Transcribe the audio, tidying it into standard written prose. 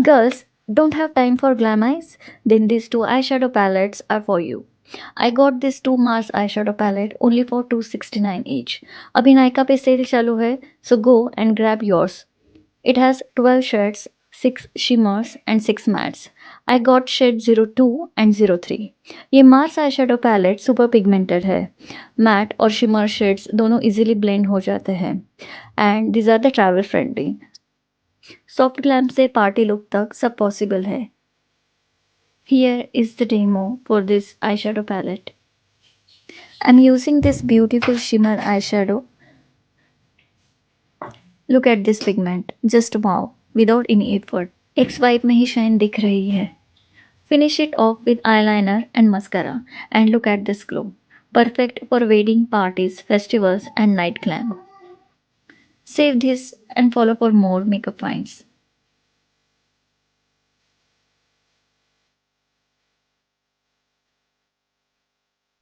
Girls, don't have time for glam eyes? Then these two eyeshadow palettes are for you. I got this two Mars eyeshadow palette only for 269 each. अभी नायका पे cell चालू है, so go and grab yours. It has 12 shades, 6 shimmers and 6 mattes. I got shade 02 and 03. ये Mars eyeshadow palette super pigmented है. Matte और shimmer shades दोनों easily blend हो जाते हैं. And these are the travel friendly. Soft glam से party look तक सब पॉसिबल है. Here is the demo for this eyeshadow palette. I'm using this beautiful shimmer eyeshadow. Look at this pigment, just wow, without any effort. एक swipe में ही shine दिख रही है. Finish it off with eyeliner and mascara and look at this glow. Perfect for wedding parties, festivals and night glam. Save this and follow for more makeup finds.